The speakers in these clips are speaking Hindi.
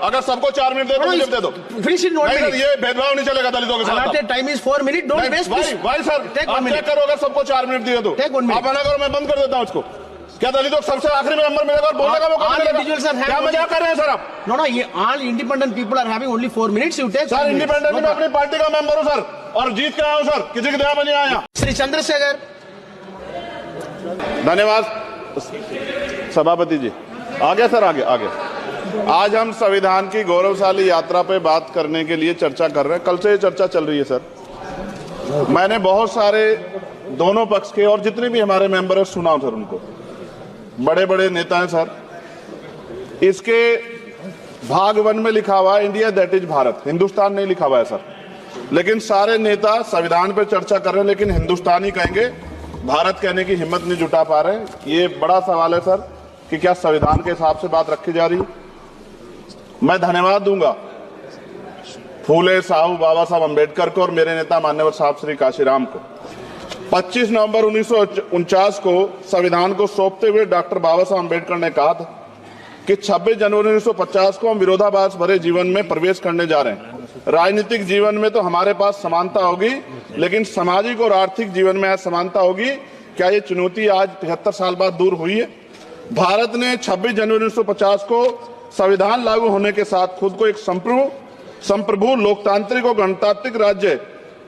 अगर सबको 4 मिनट दे दो, मुझे दे दो। Finish in 1 minute. ये भेदभाव नहीं चलेगा दलितों के साथ। Allotted time is 4 minutes. Don't waste. भाई सर, Take 1 आप minute. चेक करो, अगर सबको 4 मिनट दिए तो Take 1 minute. आप मना करो, मैं बंद कर देता हूँ उसको। क्या दलितों को सबसे आखिरी में नंबर मिलेगा और बोलने का मौका मिलेगा? क्या मजाक कर रहे हैं सर आप? No, all independent people are having only 4 minutes. You take. Sir independent में अपनी पार्टी का मेंबर हूँ सर, और जीत के आया हूँ सर, किसी की दया में नहीं आया। श्री चंद्रशेखर। धन्यवाद सभापति जी। आगे सर, आगे। आज हम संविधान की गौरवशाली यात्रा पे बात करने के लिए चर्चा कर रहे हैं। कल से ये चर्चा चल रही है सर। मैंने बहुत सारे दोनों पक्ष के और जितने भी हमारे मेंबर हैं सुना सर, उनको बड़े बड़े नेता हैं सर। इसके भाग 1 में लिखा हुआ है India that is Bharat, Hindustan नहीं लिखा हुआ है सर। लेकिन सारे नेता संविधान पे चर्चा कर रहे हैं, लेकिन हिंदुस्तान ही कहेंगे, भारत कहने की हिम्मत नहीं जुटा पा रहे। ये बड़ा सवाल है सर कि क्या संविधान के हिसाब से बात रखी जा रही है। मैं धन्यवाद दूंगा फूले साहू बाबा साहब अम्बेडकर को और मेरे नेता मान्यवर साहब श्री काशीराम को। 25 नवंबर 1949 को संविधान को सौंपते हुए डॉक्टर बाबा साहब अम्बेडकर ने कहा था कि 26 जनवरी 1950 को हम विरोधाभास भरे जीवन में प्रवेश करने जा रहे हैं। राजनीतिक जीवन में तो हमारे पास समानता होगी, लेकिन सामाजिक और आर्थिक जीवन में असमानता होगी। क्या ये चुनौती आज 75 साल बाद दूर हुई है? भारत ने 26 जनवरी 1950 को संविधान लागू होने के साथ खुद को एक संप्रभु लोकतांत्रिक और गणतांत्रिक राज्य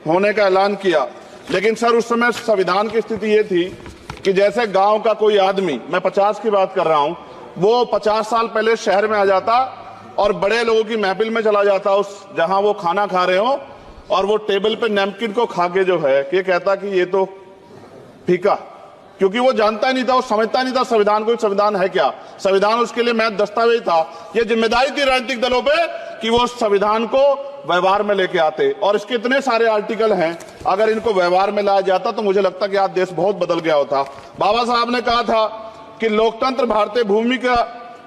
होने का ऐलान किया। लेकिन सर उस समय संविधान की स्थिति ये थी कि जैसे गांव का कोई आदमी, मैं 50 की बात कर रहा हूं, वो 50 साल पहले शहर में आ जाता और बड़े लोगों की महफिल में चला जाता, उस जहां वो खाना खा रहे हो, और वो टेबल पे नैपकिन को खा के जो है ये कहता कि ये तो फीका, क्योंकि वो जानता ही नहीं था, वो समझता नहीं था संविधान को, संविधान है क्या। संविधान उसके लिए महज दस्तावेज था। ये जिम्मेदारी थी राजनीतिक दलों पे कि वो संविधान को व्यवहार में लेके आते, और इसके इतने सारे आर्टिकल हैं, अगर इनको व्यवहार में लाया जाता तो मुझे लगता कि आज देश बहुत बदल गया होता। बाबा साहब ने कहा था कि लोकतंत्र भारतीय भूमि का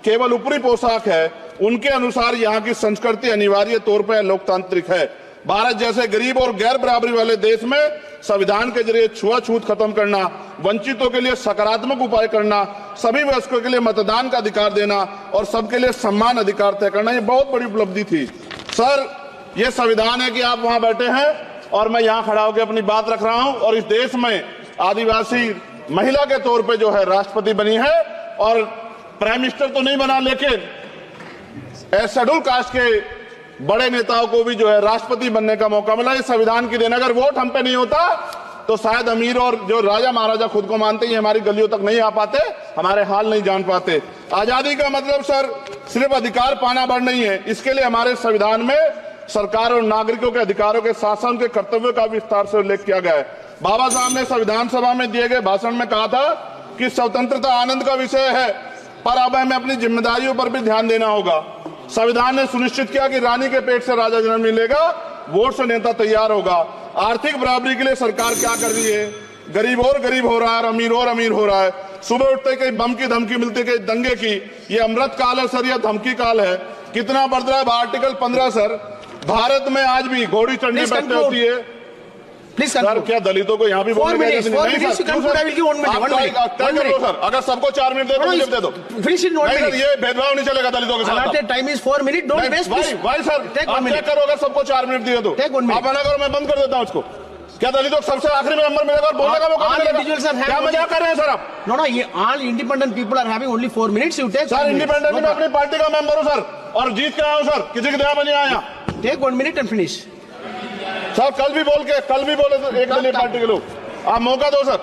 केवल ऊपरी पोशाक है, उनके अनुसार यहाँ की संस्कृति अनिवार्य तौर पर लोकतांत्रिक है। भारत जैसे गरीब और गैर बराबरी वाले देश में संविधान के जरिए छुआछूत खत्म करना, वंचितों के लिए सकारात्मक उपाय करना, सभी वयस्कों के लिए मतदान का अधिकार देना और सबके लिए सम्मान अधिकार तय करना, ये बहुत बड़ी उपलब्धि थी सर। ये संविधान है कि आप वहां बैठे हैं और मैं यहाँ खड़ा होकर अपनी बात रख रहा हूं, और इस देश में आदिवासी महिला के तौर पे जो है राष्ट्रपति बनी है, और प्राइम मिनिस्टर तो नहीं बना, लेकिन शेड्यूल कास्ट के बड़े नेताओं को भी जो है राष्ट्रपति बनने का मौका मिला। इस संविधान की देन, अगर वोट हम पे नहीं होता तो शायद अमीर और जो राजा महाराजा खुद को मानते हैं हमारी गलियों तक नहीं आ पाते, हमारे हाल नहीं जान पाते। आजादी का मतलब सर सिर्फ अधिकार पाना बढ़ नहीं है, इसके लिए हमारे संविधान में सरकार और नागरिकों के अधिकारों के साथ साथ उनके कर्तव्यों का विस्तार से उल्लेख किया गया है। बाबा साहब ने संविधान सभा में दिए गए भाषण में कहा था कि स्वतंत्रता आनंद का विषय है, पर अब हमें अपनी जिम्मेदारियों पर भी ध्यान देना होगा। संविधान ने सुनिश्चित किया कि रानी के पेट से राजा जन्म नहीं लेगा, वोट से नेता तैयार होगा। आर्थिक बराबरी के लिए सरकार क्या कर रही है? गरीब और गरीब हो रहा है, अमीर और अमीर हो रहा है। सुबह उठते कहीं बम की धमकी मिलती, कहीं दंगे की। ये अमृत काल है सर, यह धमकी काल है। कितना बढ़ रहा है आर्टिकल 15 सर। भारत में आज भी घोड़ी चढ़नी बैठती होती है सर। क्या दलितों को यहाँ भी बोलने का सर? अगर सबको 4 मिनट दे दो, मुझे दे दो। ये भेदभाव नहीं चलेगा दलितों के साथ। Time is 4 minutes. Don't waste. भाई सर, आप चेक करो, अगर सबको 4 मिनट दिए तो आप मना करो, मैं बंद कर देता हूँ उसको। क्या दलितों को सबसे आखिरी में नंबर मिलेगा और बोलने का मौका मिलेगा? क्या मजाक कर रहे हैं सर आप? No, all independent people are having only 4 minutes. You take. Sir independent में अपनी पार्टी का मेंबर हूँ सर, और जीत के आया हूँ सर, किसी की दया में नहीं आया। Take 1 minute and finish. Sir कल भी बोले सर, एक दलीय पार्टी के लोग, आप मौका दो सर।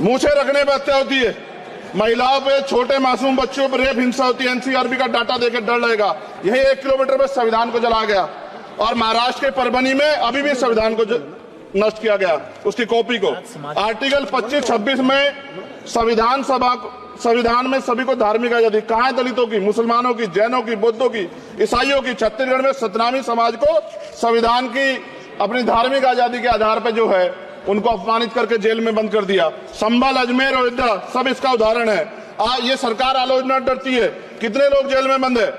मूछे रखने पर हत्या होती है, महिलाओं पे, छोटे मासूम बच्चों पर रेप हिंसा होती है। एनसीआरबी का डाटा देकर डर लगेगा। यही 1 किलोमीटर में संविधान को जलाया गया, और महाराष्ट्र के परभनी में अभी भी संविधान को नष्ट किया गया, उसकी कॉपी को। आर्टिकल 25-26 में संविधान में सभी को धार्मिक आजादी। कहाँ है दलितों की, मुसलमानों की, जैनों की, बौद्धों की, ईसाइयों की? छत्तीसगढ़ में सतनामी समाज को संविधान की अपनी धार्मिक आजादी के आधार पर जो है उनको अपमानित करके जेल में बंद कर दिया। संभल, अजमेर, अयोध्या सब इसका उदाहरण है। ये सरकार आलोचना डरती है। कितने लोग जेल में बंद है?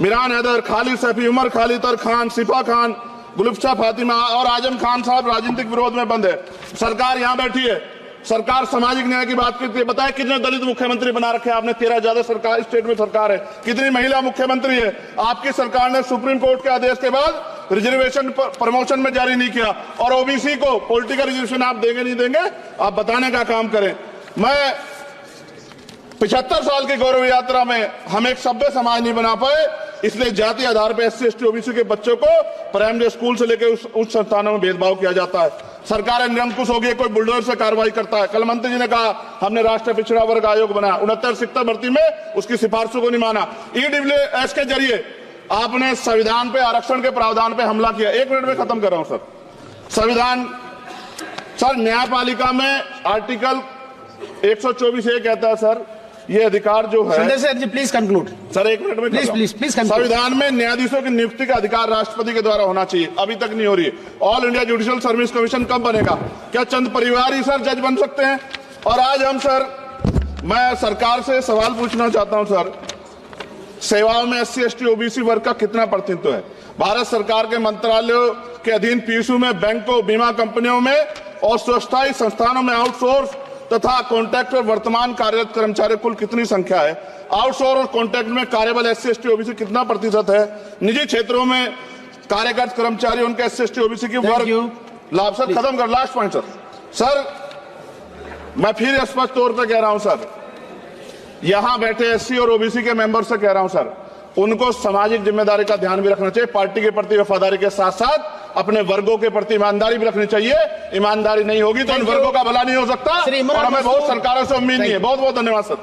मिरान हैदर, खालिद सैफी, उमर खालिद खान, सिफा खान, गुलफ्शा फातिमा और आजम खान साहब राजनीतिक विरोध में बंद है। सरकार यहाँ बैठी है, सरकार सामाजिक न्याय की बात करती है। बताए कितने दलित मुख्यमंत्री बना रखे हैं आपने? 13 ज्यादा सरकार स्टेट में सरकार है। कितनी महिला मुख्यमंत्री है? आपकी सरकार ने सुप्रीम कोर्ट के आदेश के बाद रिजर्वेशन प्रमोशन में जारी नहीं किया, और ओबीसी को पॉलिटिकल रिजर्वेशन आप देंगे नहीं देंगे, आप बताने का काम करें। मैं 75 साल की गौरव यात्रा में हम एक सभ्य समाज नहीं बना पाए, इसलिए जाति आधार पर SC ST OBC के बच्चों को प्राइमरी स्कूल से लेकर उच्च संस्थानों में भेदभाव किया जाता है। सरकार निरंकुश हो गई, कोई बुलडोजर से कार्रवाई करता है। कल मंत्री जी ने कहा हमने राष्ट्रीय पिछड़ा वर्ग आयोग बनाया, 69 शिक्षक भर्ती में उसकी सिफारिशों को नहीं माना। EWS के जरिए आपने संविधान पे आरक्षण के प्रावधान पे हमला किया। 1 मिनट में खत्म कर रहा हूं सर। संविधान सर, न्यायपालिका में आर्टिकल 124 ये कहता है सर, ये अधिकार जो है। Sanjay sir ji please conclude sir 1 minute में प्लीज संविधान में न्यायाधीशों की नियुक्ति का अधिकार राष्ट्रपति के द्वारा होना चाहिए, अभी तक नहीं हो रही है। All India judicial service commission कब बनेगा? क्या चंद परिवार ही सर जज बन सकते हैं? और आज हम सर, मैं सरकार से सवाल पूछना चाहता हूं सर, सेवाओं में SC ST OBC वर्ग का कितना प्रतिनिधित्व है? भारत सरकार के मंत्रालयों के अधीन PSU में, बैंकों, बीमा कंपनियों में और स्वस्थायी संस्थानों में आउटसोर्स तथा कॉन्ट्रैक्ट पर वर्तमान कार्यरत कर्मचारी कुल कितनी संख्या है? आउटसोर्स और कॉन्ट्रैक्ट में कार्यबल SC ST OBC कितना प्रतिशत है? निजी क्षेत्रों में कार्यरत कर्मचारी उनके SC ST OBC की वर्ग लाभ। सर खत्म कर, लास्ट पॉइंट सर। सर मैं फिर स्पष्ट तौर पर कह रहा हूं सर, यहां बैठे SC और OBC के मेंबर से कह रहा हूं सर, उनको सामाजिक जिम्मेदारी का ध्यान भी रखना चाहिए। पार्टी के प्रति वफादारी के साथ साथ अपने वर्गों के प्रति ईमानदारी भी रखनी चाहिए। ईमानदारी नहीं होगी तो इन वर्गों का भला नहीं हो सकता, और हमें बहुत सरकारों से उम्मीद नहीं है। बहुत बहुत धन्यवाद सर।